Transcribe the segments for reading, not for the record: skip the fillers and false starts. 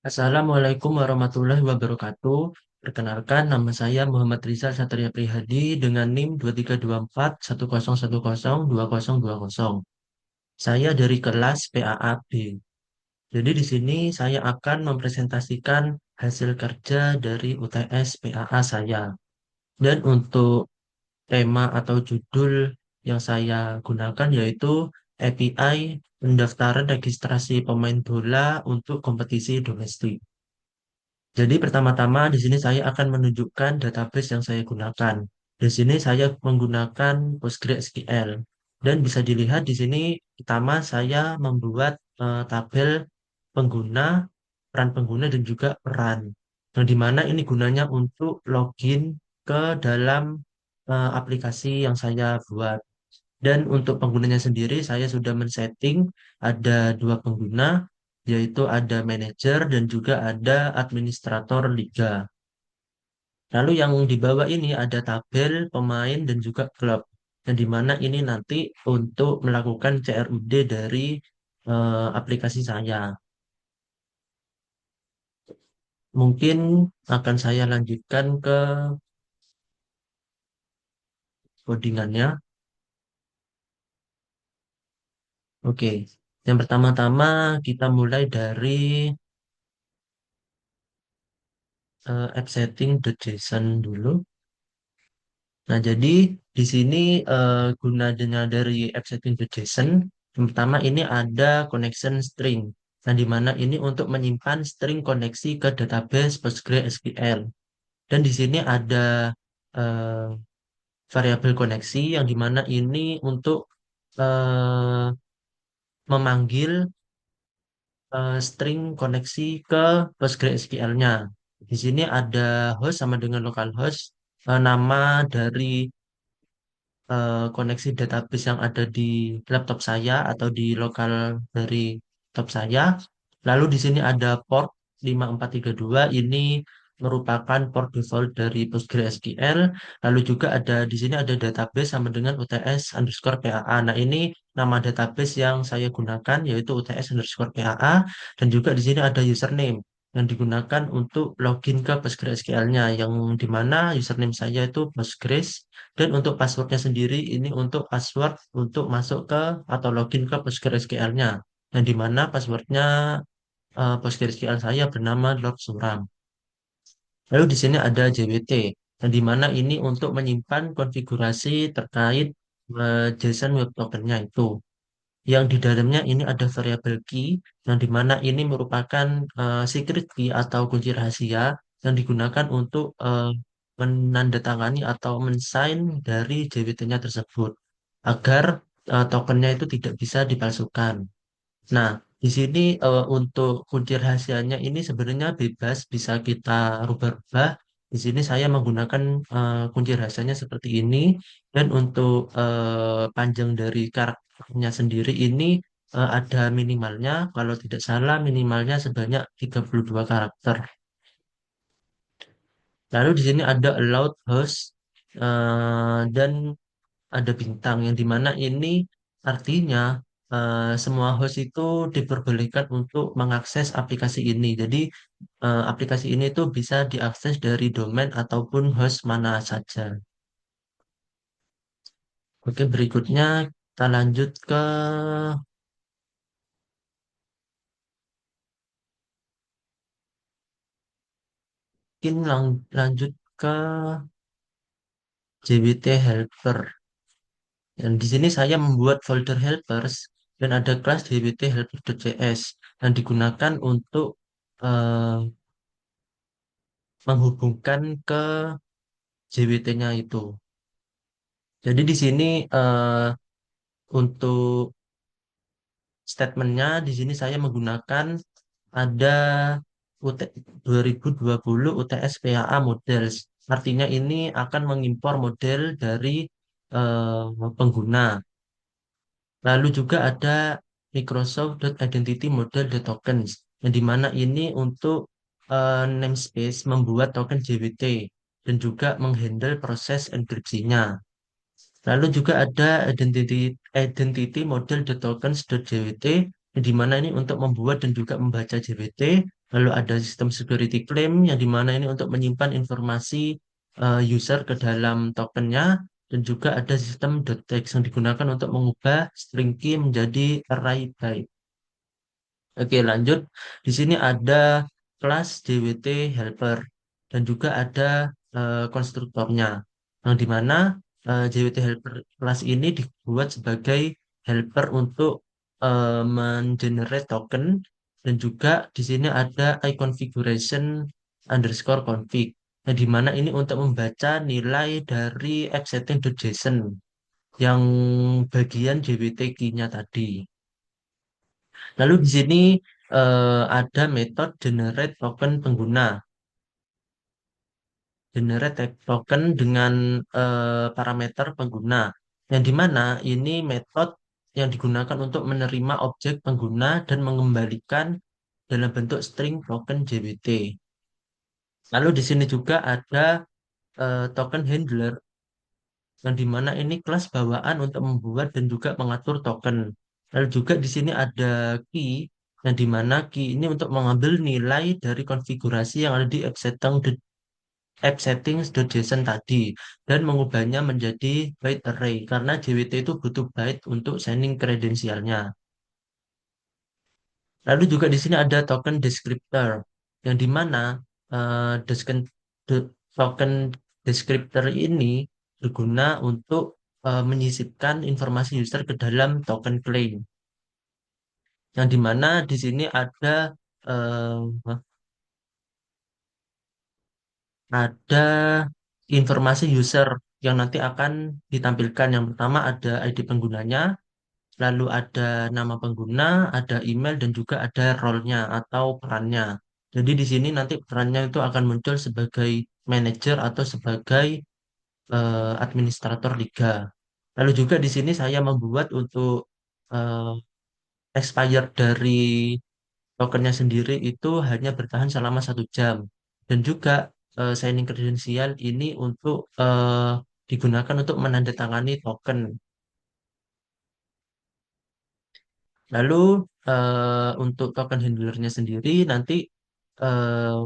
Assalamualaikum warahmatullahi wabarakatuh. Perkenalkan, nama saya Muhammad Rizal Satria Prihadi dengan NIM 232410102020. Saya dari kelas PAAB. Jadi di sini saya akan mempresentasikan hasil kerja dari UTS PAA saya. Dan untuk tema atau judul yang saya gunakan yaitu API pendaftaran registrasi pemain bola untuk kompetisi domestik. Jadi pertama-tama di sini saya akan menunjukkan database yang saya gunakan. Di sini saya menggunakan PostgreSQL dan bisa dilihat di sini pertama saya membuat tabel pengguna, peran pengguna dan juga peran. Yang dimana ini gunanya untuk login ke dalam aplikasi yang saya buat. Dan untuk penggunanya sendiri, saya sudah men-setting ada dua pengguna, yaitu ada manajer dan juga ada administrator liga. Lalu yang di bawah ini ada tabel pemain dan juga klub. Yang di mana ini nanti untuk melakukan CRUD dari aplikasi saya. Mungkin akan saya lanjutkan ke codingannya. Oke, yang pertama-tama kita mulai dari app setting.json dulu. Nah, jadi di sini gunanya dari app setting.json, yang pertama ini ada connection string. Nah, di mana ini untuk menyimpan string koneksi ke database PostgreSQL. Dan di sini ada eh, variabel koneksi yang di mana ini untuk eh, memanggil string koneksi ke PostgreSQL-nya. Di sini ada host sama dengan localhost, nama dari koneksi database yang ada di laptop saya atau di lokal dari laptop saya. Lalu di sini ada port 5432 ini merupakan port default dari PostgreSQL. Lalu juga ada di sini ada database sama dengan UTS underscore PAA. Nah, ini nama database yang saya gunakan yaitu UTS underscore PAA dan juga di sini ada username yang digunakan untuk login ke PostgreSQL-nya yang dimana username saya itu Postgres dan untuk passwordnya sendiri ini untuk password untuk masuk ke atau login ke PostgreSQL-nya. Yang dimana passwordnya PostgreSQL saya bernama Lord Suram. Lalu di sini ada JWT, yang dimana ini untuk menyimpan konfigurasi terkait JSON Web Token-nya itu. Yang di dalamnya ini ada variabel key, yang dimana ini merupakan secret key atau kunci rahasia yang digunakan untuk menandatangani atau mensign dari JWT-nya tersebut agar tokennya itu tidak bisa dipalsukan. Nah, di sini untuk kunci rahasianya ini sebenarnya bebas, bisa kita rubah-rubah. Di sini saya menggunakan kunci rahasianya seperti ini, dan untuk panjang dari karakternya sendiri ini ada minimalnya, kalau tidak salah minimalnya sebanyak 32 karakter. Lalu di sini ada allowed host dan ada bintang yang dimana ini artinya semua host itu diperbolehkan untuk mengakses aplikasi ini. Jadi aplikasi ini tuh bisa diakses dari domain ataupun host mana saja. Oke, berikutnya kita lanjut ke mungkin lanjut ke JWT helper. Dan di sini saya membuat folder helpers dan ada kelas JWT helper.js yang digunakan untuk eh, menghubungkan ke JWT-nya itu. Jadi di sini untuk statementnya di sini saya menggunakan ada UT 2020 UTS PAA models. Artinya ini akan mengimpor model dari pengguna. Lalu juga ada Microsoft.Identity Model Tokens, yang dimana ini untuk namespace membuat token JWT dan juga menghandle proses enkripsinya. Lalu juga ada identity model tokens.jwt yang di mana ini untuk membuat dan juga membaca JWT. Lalu ada sistem security claim yang di mana ini untuk menyimpan informasi user ke dalam tokennya, dan juga ada sistem .text yang digunakan untuk mengubah string key menjadi array byte. Oke, lanjut. Di sini ada kelas JWT helper dan juga ada konstruktornya. Yang di mana JWT helper kelas ini dibuat sebagai helper untuk mengenerate token, dan juga di sini ada iConfiguration underscore config. Yang di mana ini untuk membaca nilai dari appsetting.json yang bagian JWT key-nya tadi. Lalu di sini ada metode generate token pengguna. Generate token dengan parameter pengguna. Yang di mana ini metode yang digunakan untuk menerima objek pengguna dan mengembalikan dalam bentuk string token JWT. Lalu di sini juga ada token handler yang di mana ini kelas bawaan untuk membuat dan juga mengatur token. Lalu juga di sini ada key yang di mana key ini untuk mengambil nilai dari konfigurasi yang ada di app settings.json tadi dan mengubahnya menjadi byte array karena JWT itu butuh byte untuk signing kredensialnya. Lalu juga di sini ada token descriptor yang di mana token descriptor ini berguna untuk menyisipkan informasi user ke dalam token claim. Yang di mana di sini ada informasi user yang nanti akan ditampilkan. Yang pertama ada ID penggunanya, lalu ada nama pengguna, ada email, dan juga ada role-nya atau perannya. Jadi di sini nanti perannya itu akan muncul sebagai manager atau sebagai administrator liga. Lalu juga di sini saya membuat untuk eh, expired dari tokennya sendiri itu hanya bertahan selama 1 jam. Dan juga signing kredensial ini untuk digunakan untuk menandatangani token. Lalu untuk token handlernya sendiri nanti eh,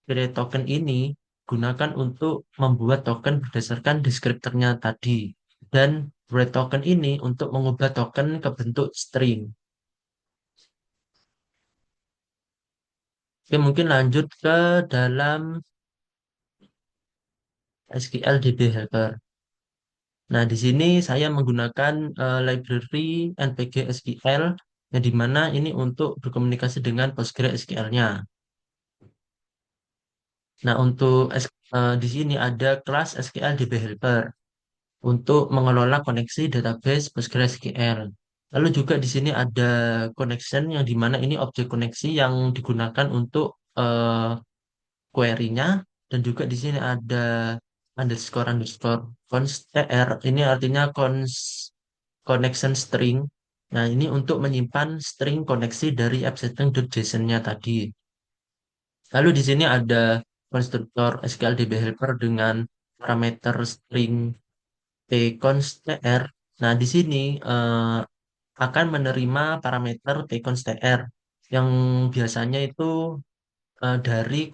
create token ini gunakan untuk membuat token berdasarkan deskriptornya tadi, dan write token ini untuk mengubah token ke bentuk string. Oke, mungkin lanjut ke dalam SQL DB Helper. Nah, di sini saya menggunakan library NPG SQL yang di mana ini untuk berkomunikasi dengan PostgreSQL-nya. Nah, untuk di sini ada kelas SQL DB Helper untuk mengelola koneksi database PostgreSQL. Lalu juga di sini ada connection yang di mana ini objek koneksi yang digunakan untuk query-nya, dan juga di sini ada underscore underscore const tr, ini artinya connection string. Nah, ini untuk menyimpan string koneksi dari appsetting.json-nya tadi. Lalu di sini ada konstruktor SQL DB helper dengan parameter string tconst.tr. Nah, di sini akan menerima parameter tconst.tr yang biasanya itu dari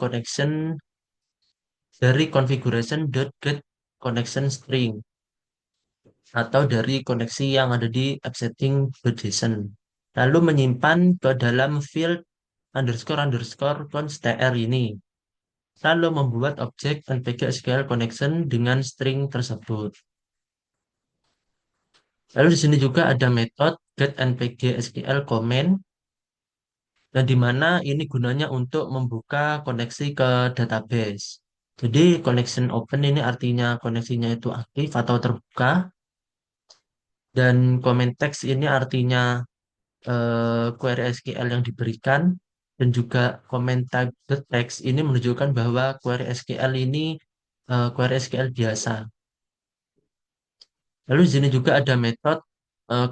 configuration.get connection string atau dari koneksi yang ada di appsetting.json. Lalu menyimpan ke dalam field underscore underscore const.tr ini. Lalu membuat objek npg SQL connection dengan string tersebut. Lalu di sini juga ada metode get npg SQL comment, dan di mana ini gunanya untuk membuka koneksi ke database. Jadi connection open ini artinya koneksinya itu aktif atau terbuka, dan comment text ini artinya query SQL yang diberikan, dan juga comment type the text ini menunjukkan bahwa query SQL ini query SQL biasa. Lalu di sini juga ada metode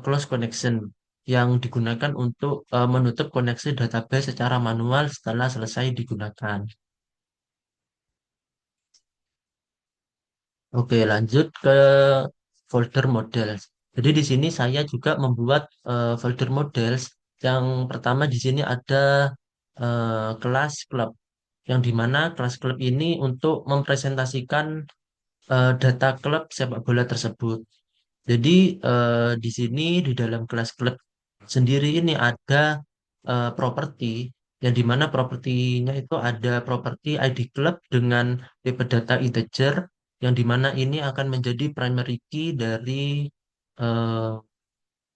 close connection yang digunakan untuk menutup koneksi database secara manual setelah selesai digunakan. Oke, lanjut ke folder models. Jadi di sini saya juga membuat folder models Yang pertama di sini ada kelas klub, yang dimana kelas klub ini untuk mempresentasikan data klub sepak bola tersebut. Jadi di sini di dalam kelas klub sendiri ini ada properti, yang dimana propertinya itu ada properti ID klub dengan tipe data integer, yang dimana ini akan menjadi primary key dari eh,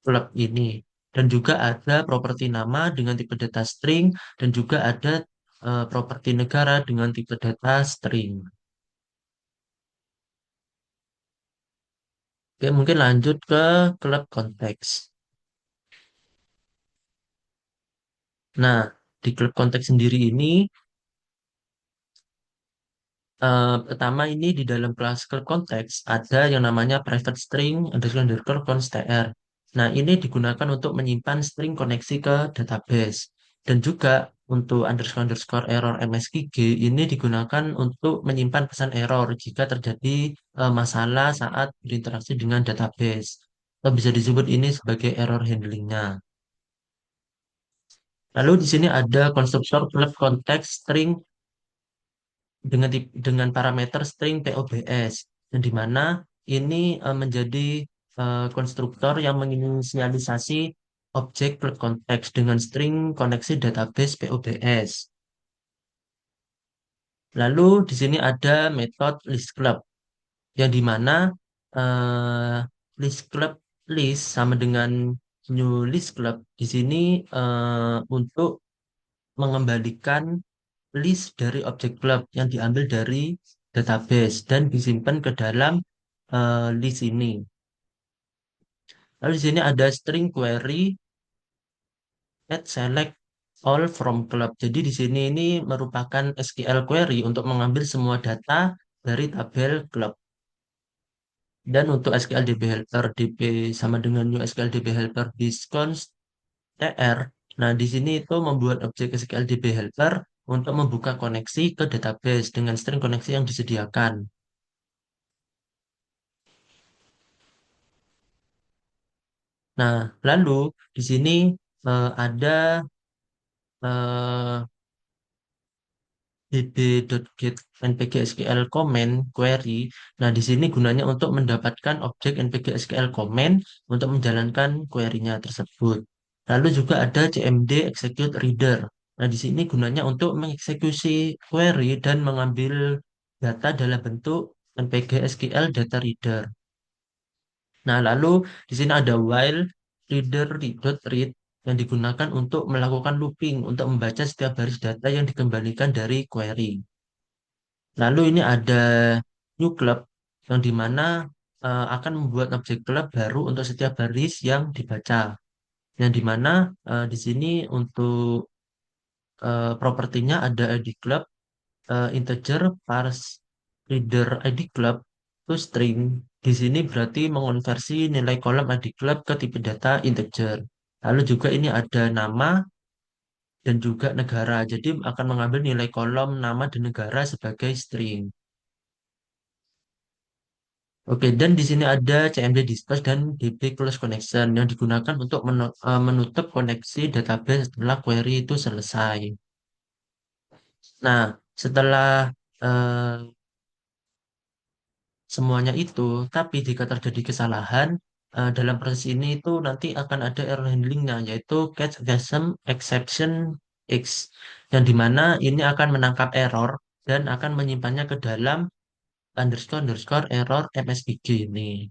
klub ini. Dan juga ada properti nama dengan tipe data string, dan juga ada properti negara dengan tipe data string. Oke, mungkin lanjut ke klub konteks. Nah, di klub konteks sendiri ini, pertama ini di dalam kelas klub konteks ada yang namanya private string underscore underscore const tr. Nah, ini digunakan untuk menyimpan string koneksi ke database. Dan juga untuk underscore underscore error MSKG ini digunakan untuk menyimpan pesan error jika terjadi masalah saat berinteraksi dengan database. Atau bisa disebut ini sebagai error handlingnya. Lalu di sini ada konstruktor klub konteks string dengan parameter string POBS, yang di mana ini menjadi konstruktor yang menginisialisasi objek klub konteks dengan string koneksi database POBS. Lalu di sini ada metode list club, yang di mana eh, list club list sama dengan new list club di sini untuk mengembalikan list dari objek club yang diambil dari database dan disimpan ke dalam list ini. Lalu di sini ada string query at select all from club. Jadi di sini ini merupakan SQL query untuk mengambil semua data dari tabel club. Dan untuk SQL DB helper DB sama dengan new SQL DB helper discount TR. Nah, di sini itu membuat objek SQL DB helper untuk membuka koneksi ke database dengan string koneksi yang disediakan. Nah, lalu di sini ada eh, db.get npk SQL comment query. Nah, di sini gunanya untuk mendapatkan objek npk SQL comment untuk menjalankan query-nya tersebut. Lalu juga ada cmd execute reader. Nah, di sini gunanya untuk mengeksekusi query dan mengambil data dalam bentuk npk SQL data reader. Nah, lalu di sini ada while reader dot read yang digunakan untuk melakukan looping untuk membaca setiap baris data yang dikembalikan dari query. Lalu ini ada new club yang dimana akan membuat objek club baru untuk setiap baris yang dibaca. Yang dimana di sini untuk propertinya ada ID club, integer, parse reader ID club, to string. Di sini berarti mengonversi nilai kolom ID club ke tipe data integer. Lalu juga ini ada nama dan juga negara. Jadi akan mengambil nilai kolom nama dan negara sebagai string. Oke, dan di sini ada CMD disperse dan DB close connection yang digunakan untuk menutup koneksi database setelah query itu selesai. Nah, setelah eh, semuanya itu, tapi jika terjadi kesalahan dalam proses ini itu nanti akan ada error handlingnya, yaitu catch exception X, yang dimana ini akan menangkap error dan akan menyimpannya ke dalam underscore underscore error MSIG ini.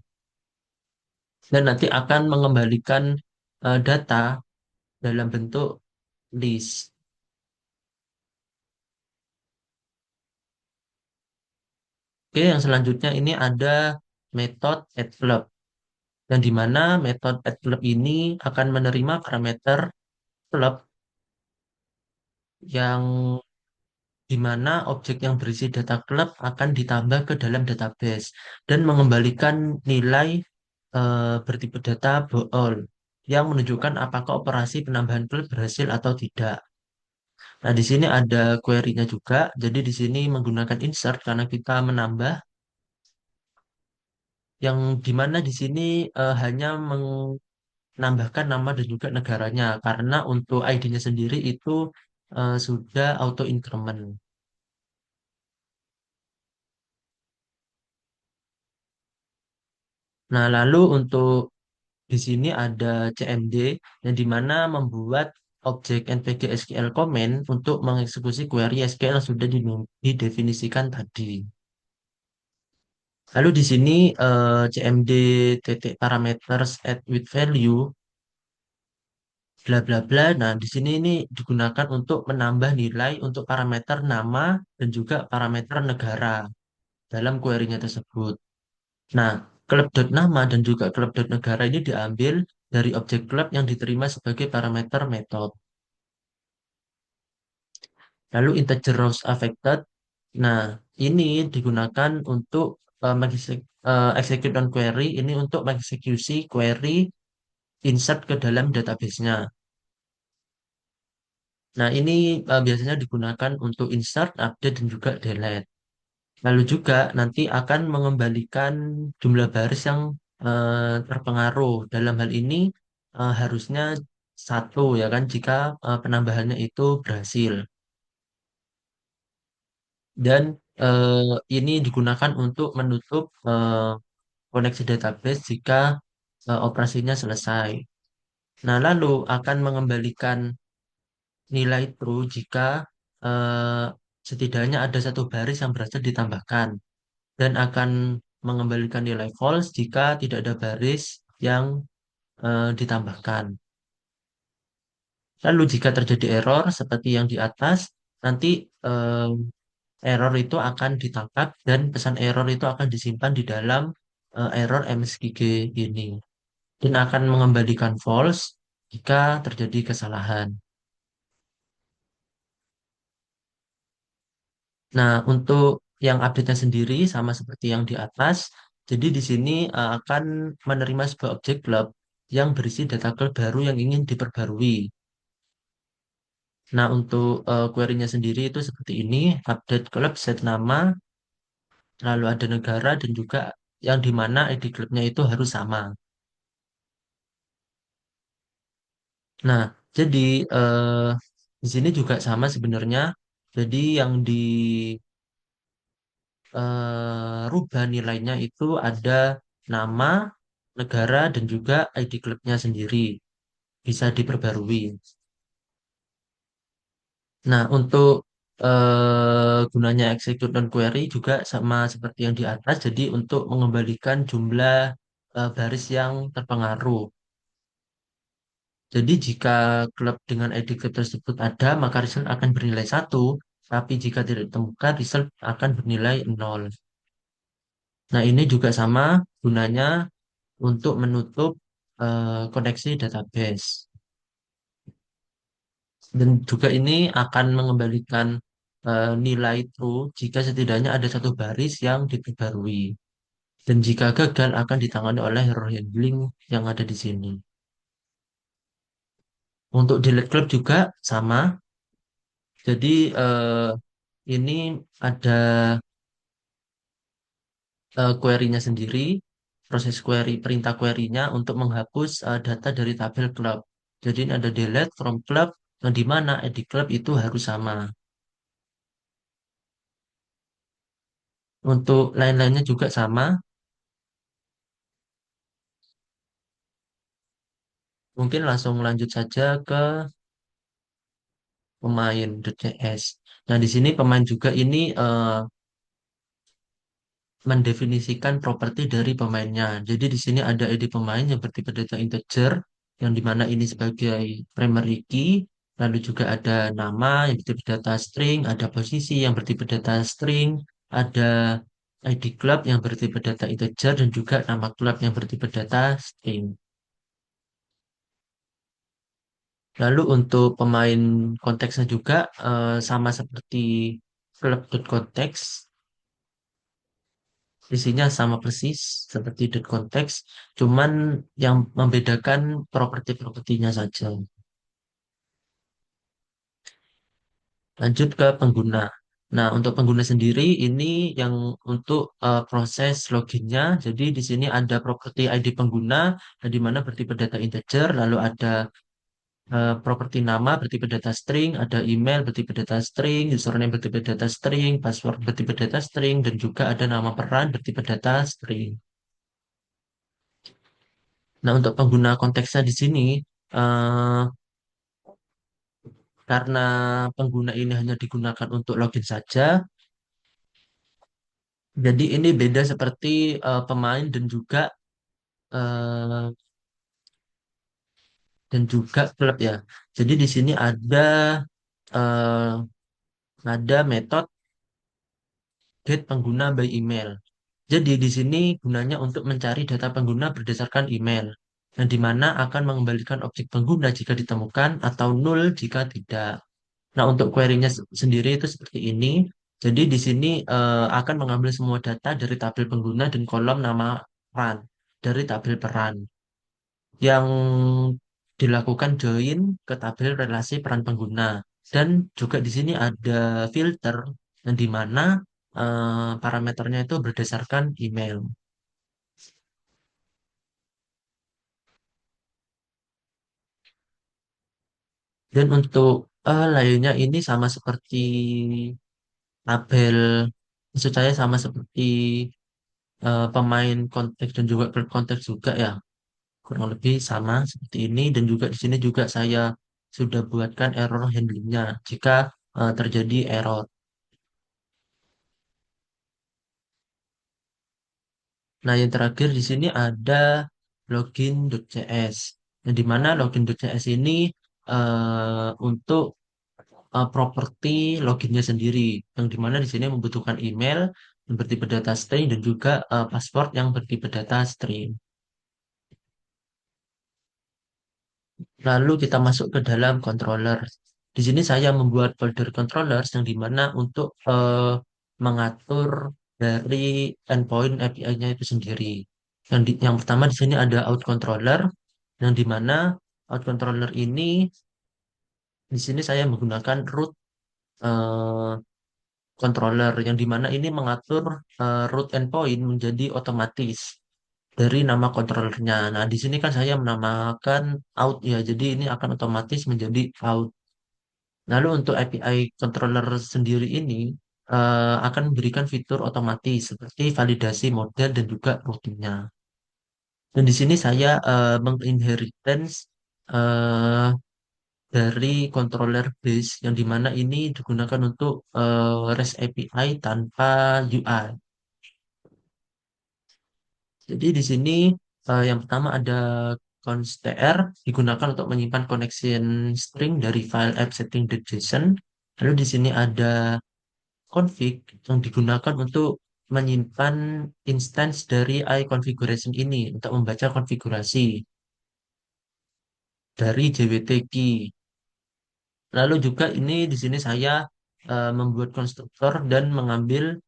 Dan nanti akan mengembalikan data dalam bentuk list. Oke, yang selanjutnya ini ada metode add club, yang dimana metode add club ini akan menerima parameter club yang dimana objek yang berisi data club akan ditambah ke dalam database dan mengembalikan nilai bertipe data bool yang menunjukkan apakah operasi penambahan club berhasil atau tidak. Nah, di sini ada query-nya juga. Jadi di sini menggunakan insert karena kita menambah, yang dimana di sini hanya nambahkan nama dan juga negaranya karena untuk ID-nya sendiri itu sudah auto increment. Nah, lalu untuk di sini ada CMD yang dimana membuat objek NPG SQL comment untuk mengeksekusi query SQL yang sudah didefinisikan tadi. Lalu di sini CMD titik parameters add with value bla bla bla. Nah, di sini ini digunakan untuk menambah nilai untuk parameter nama dan juga parameter negara dalam query-nya tersebut. Nah, klub.nama dan juga klub.negara ini diambil dari objek klub yang diterima sebagai parameter metode. Lalu integer rows affected. Nah, ini digunakan untuk execute on query ini untuk mengeksekusi query insert ke dalam database-nya. Nah, ini biasanya digunakan untuk insert, update, dan juga delete. Lalu juga nanti akan mengembalikan jumlah baris yang terpengaruh. Dalam hal ini harusnya satu ya kan jika penambahannya itu berhasil. Dan ini digunakan untuk menutup koneksi database jika operasinya selesai. Nah, lalu akan mengembalikan nilai true jika eh, setidaknya ada satu baris yang berhasil ditambahkan dan akan mengembalikan nilai false jika tidak ada baris yang ditambahkan. Lalu jika terjadi error seperti yang di atas, nanti eh, error itu akan ditangkap dan pesan error itu akan disimpan di dalam error MSGG ini dan akan mengembalikan false jika terjadi kesalahan. Nah, untuk yang update-nya sendiri sama seperti yang di atas, jadi di sini akan menerima sebuah objek club yang berisi data club baru yang ingin diperbarui. Nah, untuk query-nya sendiri itu seperti ini, update club set nama, lalu ada negara dan juga yang di mana ID clubnya itu harus sama. Nah, jadi eh, di sini juga sama sebenarnya. Jadi yang rubah nilainya itu ada nama, negara, dan juga ID klubnya sendiri. Bisa diperbarui. Nah, untuk gunanya execute non query juga sama seperti yang di atas. Jadi untuk mengembalikan jumlah baris yang terpengaruh. Jadi jika klub dengan ID klub tersebut ada, maka result akan bernilai satu. Tapi jika tidak ditemukan, result akan bernilai nol. Nah, ini juga sama gunanya untuk menutup koneksi database. Dan juga ini akan mengembalikan nilai true jika setidaknya ada satu baris yang diperbarui. Dan jika gagal akan ditangani oleh error handling yang ada di sini. Untuk delete club juga sama. Jadi ini ada query-nya sendiri, proses query, perintah query-nya untuk menghapus data dari tabel club. Jadi ini ada delete from club yang di mana ID club itu harus sama. Untuk lain-lainnya juga sama. Mungkin langsung lanjut saja ke pemain.js. Nah, di sini pemain juga ini mendefinisikan properti dari pemainnya. Jadi di sini ada ID pemain yang bertipe data integer, yang dimana ini sebagai primary key, lalu juga ada nama yang bertipe data string, ada posisi yang bertipe data string, ada ID club yang bertipe data integer, dan juga nama club yang bertipe data string. Lalu untuk pemain konteksnya juga sama seperti club.context, isinya sama persis seperti .context, cuman yang membedakan properti-propertinya saja. Lanjut ke pengguna. Nah, untuk pengguna sendiri ini yang untuk proses loginnya. Jadi di sini ada properti ID pengguna, di mana bertipe data integer, lalu ada properti nama bertipe data string, ada email bertipe data string, username bertipe data string, password bertipe data string, dan juga ada nama peran bertipe data string. Nah, untuk pengguna konteksnya di sini, eh, karena pengguna ini hanya digunakan untuk login saja, jadi ini beda seperti pemain eh, dan juga klub ya. Jadi di sini eh, ada metode get pengguna by email. Jadi di sini gunanya untuk mencari data pengguna berdasarkan email, yang dimana akan mengembalikan objek pengguna jika ditemukan atau nol jika tidak. Nah, untuk query-nya sendiri itu seperti ini. Jadi di sini akan mengambil semua data dari tabel pengguna dan kolom nama peran dari tabel peran yang dilakukan join ke tabel relasi peran pengguna. Dan juga di sini ada filter yang dimana parameternya itu berdasarkan email. Dan untuk lainnya ini sama seperti tabel, maksud saya sama seperti pemain konteks dan juga klub konteks juga ya, kurang lebih sama seperti ini. Dan juga di sini juga saya sudah buatkan error handlingnya jika terjadi error. Nah, yang terakhir di sini ada login.cs. Yang di mana login.cs ini untuk properti loginnya sendiri, yang di mana di sini membutuhkan email yang bertipe data string dan juga password yang bertipe data string. Lalu kita masuk ke dalam controller. Di sini saya membuat folder controllers yang dimana untuk mengatur dari endpoint API-nya itu sendiri. Yang pertama di sini ada out controller, yang dimana out controller ini di sini saya menggunakan root eh, controller, yang dimana ini mengatur root endpoint menjadi otomatis dari nama controllernya. Nah, di sini kan saya menamakan out ya, jadi ini akan otomatis menjadi out. Lalu untuk API controller sendiri ini akan memberikan fitur otomatis seperti validasi model dan juga rutinnya. Dan di sini saya menginheritance eh, dari controller base, yang dimana ini digunakan untuk REST API tanpa UI. Jadi di sini yang pertama ada const.tr digunakan untuk menyimpan connection string dari file app.setting.json. Lalu di sini ada config yang digunakan untuk menyimpan instance dari iConfiguration ini untuk membaca konfigurasi dari JWT key. Lalu juga ini di sini saya membuat konstruktor dan mengambil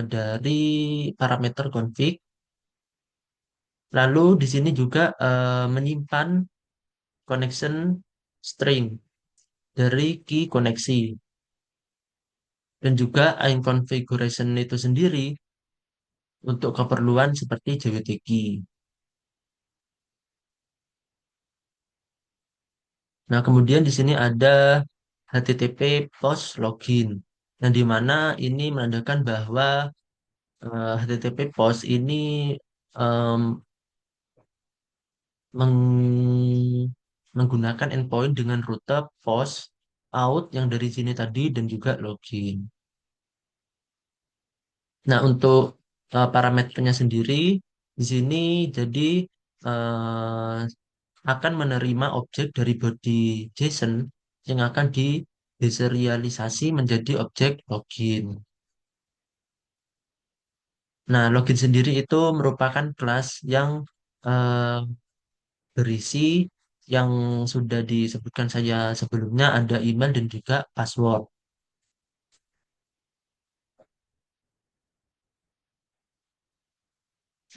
dari parameter config. Lalu di sini juga menyimpan connection string dari key koneksi dan juga iConfiguration itu sendiri untuk keperluan seperti JWT key. Nah, kemudian di sini ada HTTP post login, yang dimana ini menandakan bahwa HTTP post ini em, menggunakan endpoint dengan rute post out yang dari sini tadi dan juga login. Nah, untuk parameternya sendiri di sini jadi eh, akan menerima objek dari body JSON yang akan diserialisasi menjadi objek login. Nah, login sendiri itu merupakan kelas yang eh, berisi yang sudah disebutkan saya sebelumnya, ada email dan juga password.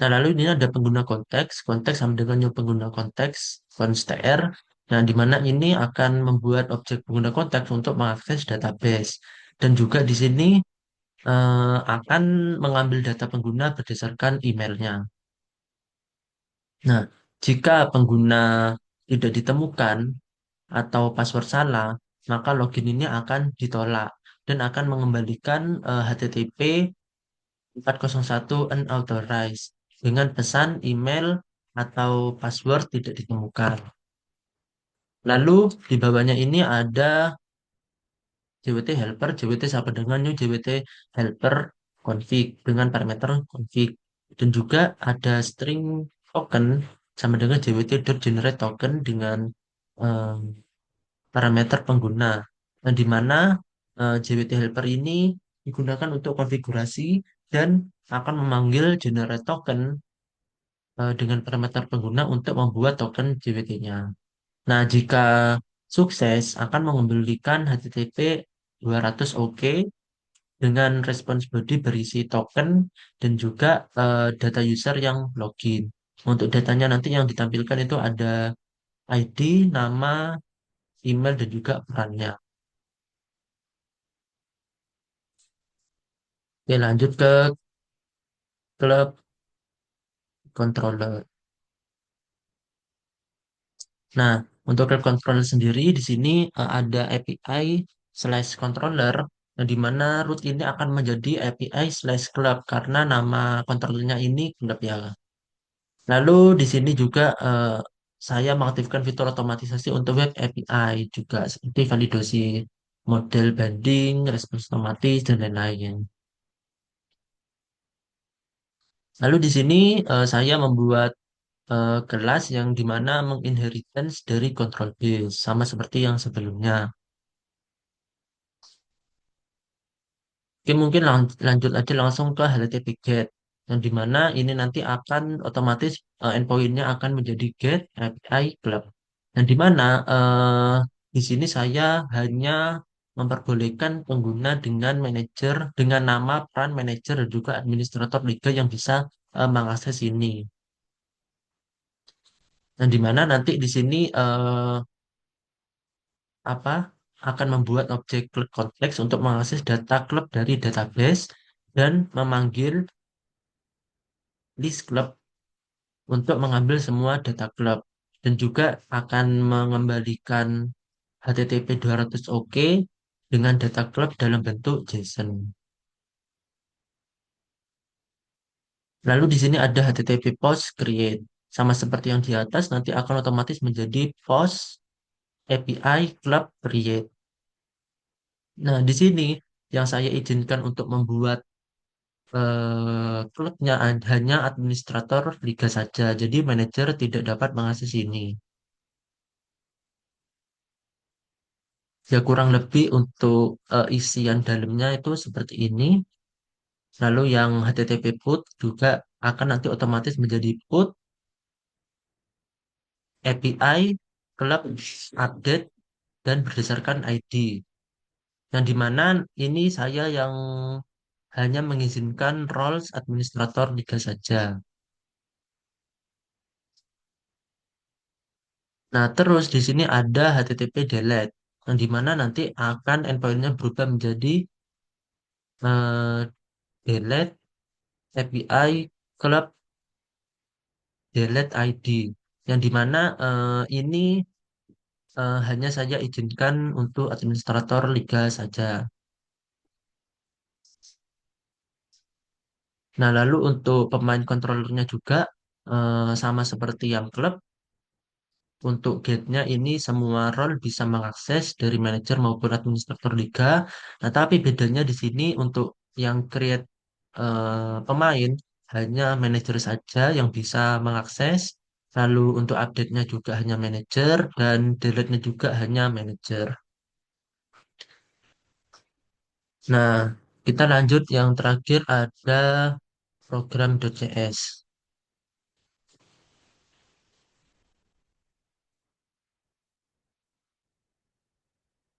Nah, lalu ini ada pengguna konteks, konteks sama dengan new pengguna konteks, const.tr. Nah, di mana ini akan membuat objek pengguna konteks untuk mengakses database. Dan juga di sini akan mengambil data pengguna berdasarkan emailnya. Nah, jika pengguna tidak ditemukan atau password salah, maka login ini akan ditolak dan akan mengembalikan HTTP 401 unauthorized dengan pesan email atau password tidak ditemukan. Lalu di bawahnya ini ada JWT helper, JWT sama dengan new JWT helper config dengan parameter config. Dan juga ada string token sama dengan JWT.generate token dengan eh, parameter pengguna. Nah, di mana JWT helper ini digunakan untuk konfigurasi dan akan memanggil generate token dengan parameter pengguna untuk membuat token JWT-nya. Nah, jika sukses akan mengembalikan HTTP 200 OK dengan response body berisi token dan juga data user yang login. Untuk datanya nanti yang ditampilkan itu ada ID, nama, email, dan juga perannya. Oke, lanjut ke klub controller. Nah, untuk klub controller sendiri di sini ada API slash controller, yang di mana root ini akan menjadi API slash club karena nama controllernya ini klub ya. Lalu di sini juga saya mengaktifkan fitur otomatisasi untuk web API juga seperti validasi model banding, respons otomatis, dan lain-lain. Lalu di sini saya membuat kelas yang dimana menginheritance dari control base sama seperti yang sebelumnya. Oke, mungkin lanjut aja langsung ke HTTP GET yang dimana ini nanti akan otomatis endpoint-nya akan menjadi GET API Club. Yang dimana di sini saya hanya memperbolehkan pengguna dengan manajer dengan nama peran manajer dan juga administrator liga yang bisa mengakses ini. Dan dimana nanti di sini apa akan membuat objek klub kompleks untuk mengakses data klub dari database dan memanggil list klub untuk mengambil semua data klub dan juga akan mengembalikan HTTP 200 OK dengan data klub dalam bentuk JSON. Lalu di sini ada HTTP post create. Sama seperti yang di atas nanti akan otomatis menjadi post API club create. Nah, di sini yang saya izinkan untuk membuat klubnya hanya administrator liga saja. Jadi manajer tidak dapat mengakses ini. Ya kurang lebih untuk isian dalamnya itu seperti ini. Lalu yang HTTP put juga akan nanti otomatis menjadi put API club update dan berdasarkan ID. Yang dimana ini saya yang hanya mengizinkan roles administrator liga saja. Nah, terus di sini ada HTTP delete, yang dimana nanti akan endpointnya berubah menjadi delete API club delete ID, yang dimana ini hanya saya izinkan untuk administrator liga saja. Nah, lalu untuk pemain kontrolernya juga sama seperti yang klub. Untuk gate-nya ini semua role bisa mengakses dari manajer maupun administrator liga. Nah, tapi bedanya di sini untuk yang create pemain hanya manajer saja yang bisa mengakses. Lalu untuk update-nya juga hanya manajer dan delete-nya juga hanya manajer. Nah, kita lanjut yang terakhir ada program.cs.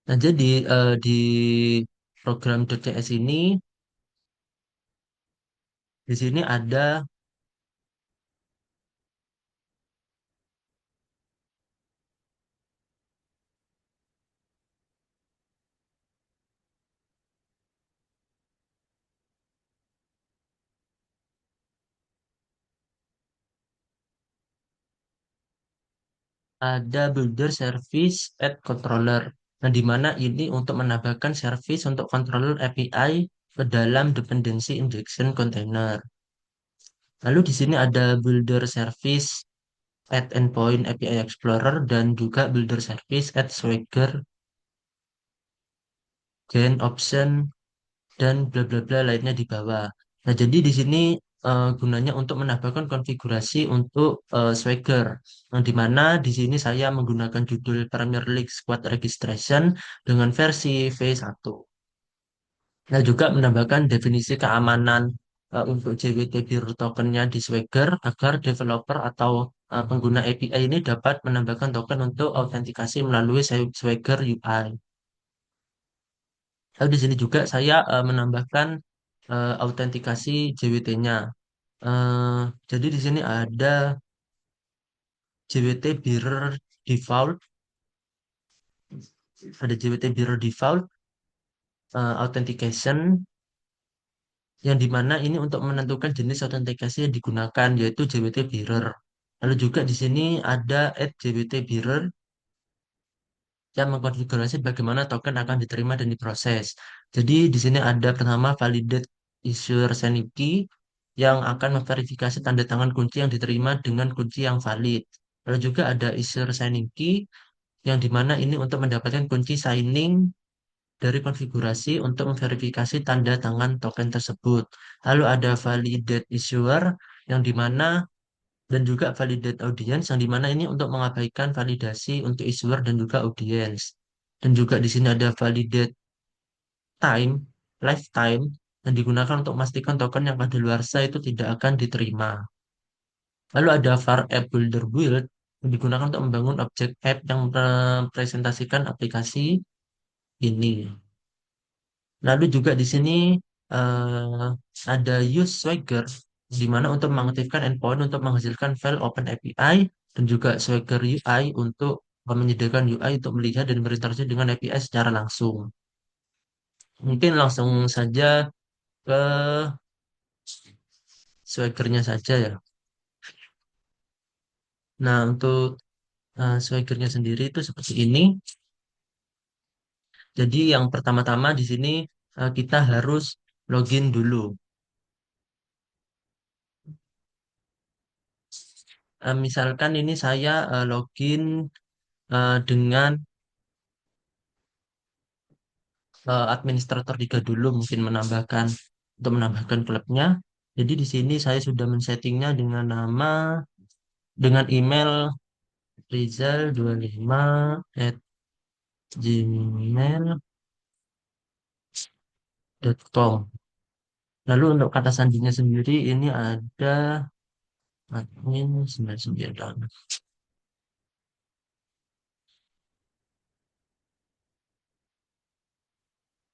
Nah, jadi di program.cs ini di sini ada ada builder service add controller. Nah, di mana ini untuk menambahkan service untuk controller API ke dalam dependency injection container. Lalu di sini ada builder service add endpoint API Explorer dan juga builder service add Swagger, gain option dan bla bla bla lainnya di bawah. Nah, jadi di sini gunanya untuk menambahkan konfigurasi untuk Swagger, yang dimana di sini saya menggunakan judul Premier League Squad Registration dengan versi V1. Nah, juga menambahkan definisi keamanan untuk JWT Bearer tokennya di Swagger agar developer atau pengguna API ini dapat menambahkan token untuk autentikasi melalui Swagger UI. Lalu di sini juga saya menambahkan autentikasi JWT-nya. Jadi di sini ada JWT Bearer Default, ada JWT Bearer Default Authentication, yang dimana ini untuk menentukan jenis autentikasi yang digunakan, yaitu JWT Bearer. Lalu juga di sini ada add JWT Bearer yang mengkonfigurasi bagaimana token akan diterima dan diproses. Jadi di sini ada pertama validate issuer signing key yang akan memverifikasi tanda tangan kunci yang diterima dengan kunci yang valid. Lalu juga ada issuer signing key yang dimana ini untuk mendapatkan kunci signing dari konfigurasi untuk memverifikasi tanda tangan token tersebut. Lalu ada validate issuer yang dimana dan juga validate audience yang dimana ini untuk mengabaikan validasi untuk issuer dan juga audience. Dan juga di sini ada validate time, lifetime yang digunakan untuk memastikan token yang kadaluarsa itu tidak akan diterima. Lalu ada var app builder build yang digunakan untuk membangun objek app yang mempresentasikan aplikasi ini. Lalu juga di sini eh, ada use Swagger di mana untuk mengaktifkan endpoint untuk menghasilkan file Open API dan juga Swagger UI untuk menyediakan UI untuk melihat dan berinteraksi dengan API secara langsung. Mungkin langsung saja ke Swaggernya saja ya. Nah, untuk Swaggernya sendiri itu seperti ini. Jadi yang pertama-tama di sini kita harus login dulu. Misalkan ini saya login dengan administrator Liga dulu mungkin menambahkan untuk menambahkan klubnya. Jadi di sini saya sudah men-settingnya dengan nama dengan email rizal25@gmail.com. Lalu untuk kata sandinya sendiri ini ada admin 99.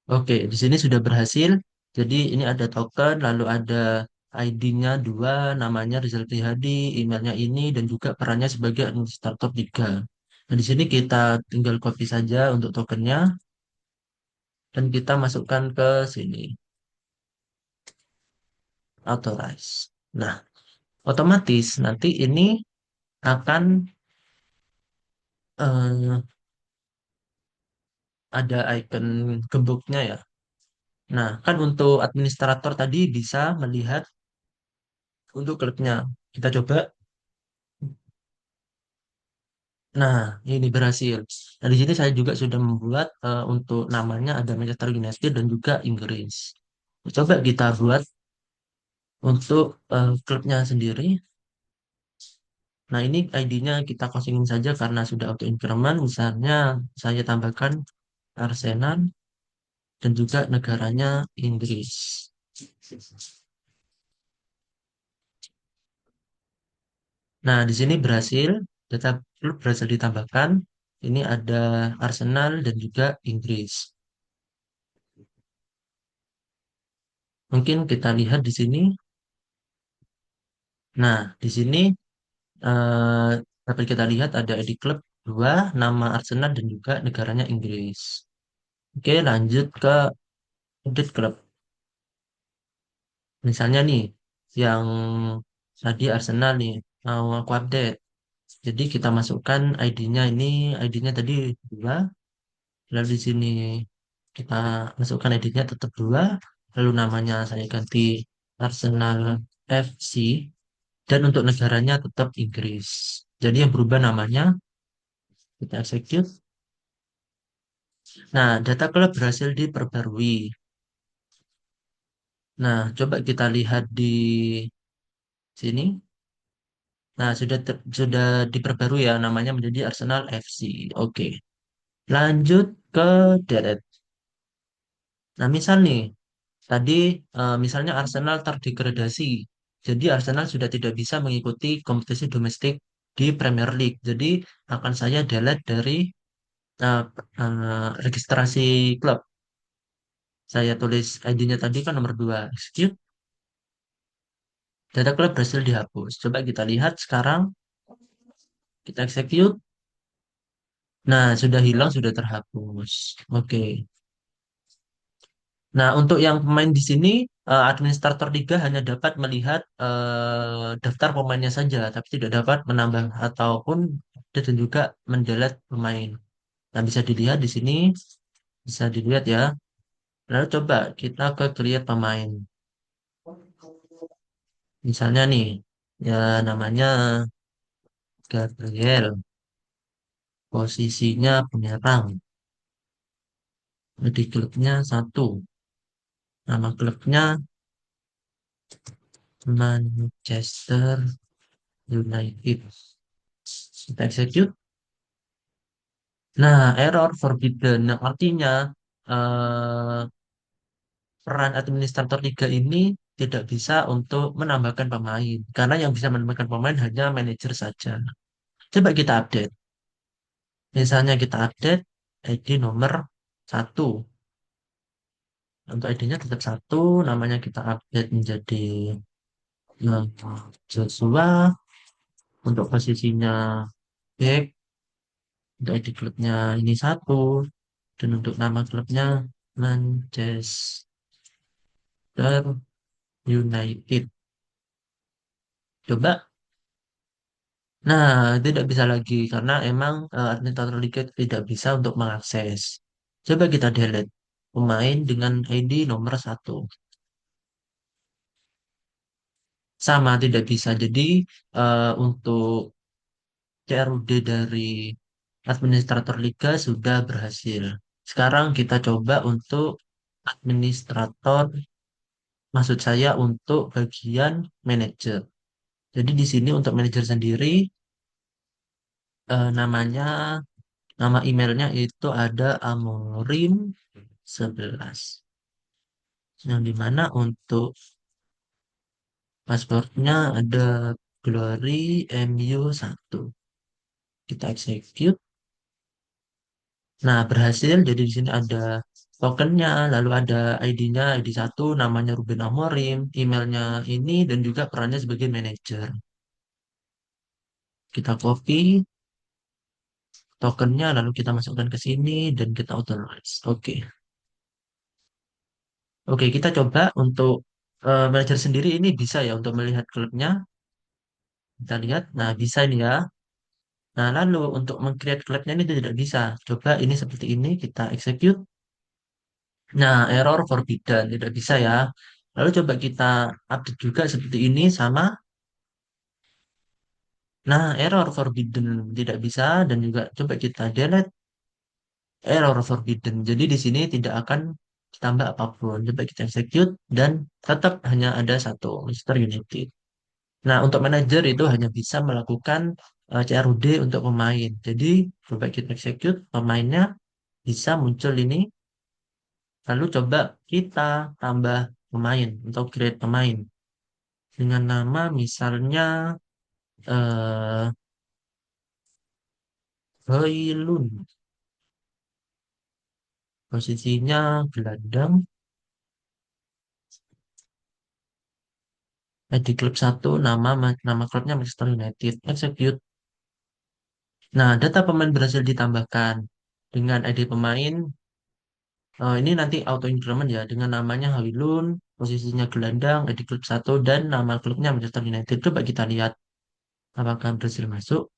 Oke, di sini sudah berhasil. Jadi ini ada token, lalu ada ID-nya 2, namanya Rizal Prihadi, emailnya ini, dan juga perannya sebagai administrator 3. Nah, di sini kita tinggal copy saja untuk tokennya, dan kita masukkan ke sini, authorize. Nah, otomatis nanti ini akan eh, ada icon gemboknya ya. Nah, kan untuk administrator tadi bisa melihat untuk klubnya. Kita coba. Nah, ini berhasil. Nah, di sini saya juga sudah membuat untuk namanya ada Manchester United dan juga Inggris. Coba kita buat untuk klubnya sendiri. Nah, ini ID-nya kita kosongin saja karena sudah auto increment. Misalnya saya tambahkan Arsenal dan juga negaranya Inggris. Nah, di sini berhasil, data klub berhasil ditambahkan. Ini ada Arsenal dan juga Inggris. Mungkin kita lihat di sini. Nah, di sini eh, dapat kita lihat ada ID klub 2, nama Arsenal dan juga negaranya Inggris. Oke, lanjut ke update klub. Misalnya nih, yang tadi Arsenal nih, mau aku update. Jadi kita masukkan ID-nya ini, ID-nya tadi 2, lalu di sini kita masukkan ID-nya tetap 2, lalu namanya saya ganti Arsenal FC, dan untuk negaranya tetap Inggris. Jadi yang berubah namanya, kita execute. Nah, data klub berhasil diperbarui. Nah, coba kita lihat di sini. Nah, sudah diperbarui ya, namanya menjadi Arsenal FC. Oke, lanjut ke delete. Nah, misal nih, tadi misalnya Arsenal terdegradasi. Jadi Arsenal sudah tidak bisa mengikuti kompetisi domestik di Premier League. Jadi akan saya delete dari eh, registrasi klub. Saya tulis ID-nya tadi kan nomor 2. Execute. Data klub berhasil dihapus. Coba kita lihat sekarang. Kita execute. Nah, sudah hilang, sudah terhapus. Oke. Nah, untuk yang pemain di sini, administrator liga hanya dapat melihat daftar pemainnya saja, tapi tidak dapat menambah ataupun dan juga mendelete pemain. Nah, bisa dilihat di sini, bisa dilihat ya. Lalu coba kita ke create pemain. Misalnya nih, ya namanya Gabriel, posisinya penyerang. Di klubnya satu, nama klubnya Manchester United. Kita execute. Nah, error forbidden. Nah, artinya eh, peran administrator liga ini tidak bisa untuk menambahkan pemain. Karena yang bisa menambahkan pemain hanya manajer saja. Coba kita update. Misalnya kita update ID nomor satu. Untuk ID-nya tetap satu. Namanya kita update menjadi eh, Joshua. Untuk posisinya back. Untuk ID klubnya ini satu. Dan untuk nama klubnya Manchester United. Coba. Nah, tidak bisa lagi karena emang administrator liga tidak bisa untuk mengakses. Coba kita delete pemain dengan ID nomor satu. Sama tidak bisa. Jadi untuk CRUD dari administrator liga sudah berhasil. Sekarang kita coba untuk administrator, maksud saya untuk bagian manajer. Jadi di sini untuk manajer sendiri namanya, nama emailnya itu ada Amorim 11. Yang dimana untuk passwordnya ada Glory MU1. Kita execute. Nah, berhasil. Jadi di sini ada tokennya, lalu ada ID-nya, ID 1, namanya Ruben Amorim, emailnya ini, dan juga perannya sebagai manajer. Kita copy tokennya, lalu kita masukkan ke sini, dan kita authorize. Oke. Oke, kita coba untuk manajer sendiri ini bisa ya untuk melihat klubnya. Kita lihat, nah bisa ini ya. Nah, lalu untuk meng-create klubnya ini tidak bisa. Coba ini seperti ini, kita execute. Nah, error forbidden, tidak bisa ya. Lalu coba kita update juga seperti ini sama. Nah, error forbidden, tidak bisa. Dan juga coba kita delete, error forbidden. Jadi di sini tidak akan ditambah apapun. Coba kita execute dan tetap hanya ada satu, Manchester United. Nah, untuk manajer itu hanya bisa melakukan CRUD untuk pemain. Jadi, coba kita execute pemainnya bisa muncul ini. Lalu coba kita tambah pemain untuk create pemain dengan nama misalnya eh Hoylun. Posisinya gelandang di klub satu, nama klubnya Manchester United. Execute. Nah, data pemain berhasil ditambahkan dengan ID pemain. Ini nanti auto increment ya dengan namanya Hawilun, posisinya gelandang, di klub satu dan nama klubnya Manchester United. Coba kita lihat apakah berhasil masuk.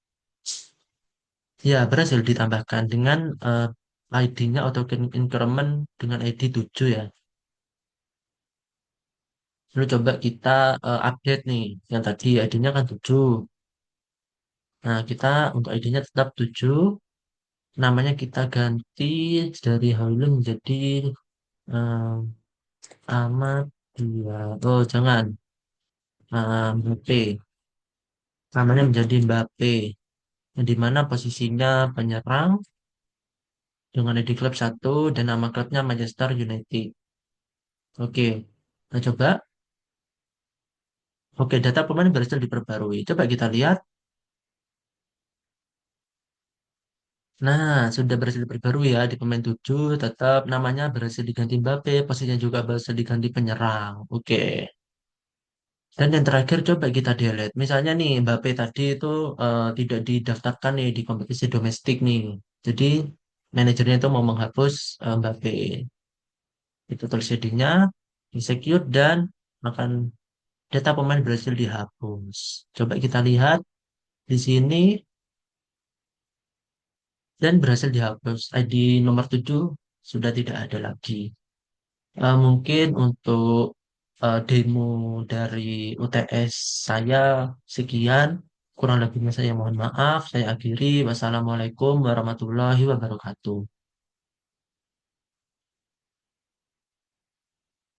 Ya, berhasil ditambahkan dengan ID-nya atau increment dengan ID 7 ya. Lalu coba kita update nih. Yang tadi ID-nya kan 7. Nah, kita untuk ID-nya tetap 7. Namanya kita ganti dari Hawilun menjadi eh, Ahmad dia. Oh, jangan. Mbappe. Namanya menjadi Mbappe. Yang di mana posisinya penyerang dengan ID klub 1 dan nama klubnya Manchester United. Oke. Nah, coba. Oke, data pemain berhasil diperbarui. Coba kita lihat. Nah, sudah berhasil diperbarui ya di pemain 7. Tetap namanya berhasil diganti Mbappe. Posisinya juga berhasil diganti penyerang. Oke. Dan yang terakhir coba kita delete. Misalnya nih Mbappe tadi itu tidak didaftarkan nih di kompetisi domestik nih. Jadi manajernya itu mau menghapus Mbappe. Itu tulis ID-nya, execute dan akan data pemain berhasil dihapus. Coba kita lihat di sini dan berhasil dihapus. ID nomor 7 sudah tidak ada lagi. Mungkin untuk demo dari UTS saya sekian. Kurang lebihnya saya mohon maaf. Saya akhiri. Wassalamualaikum warahmatullahi wabarakatuh.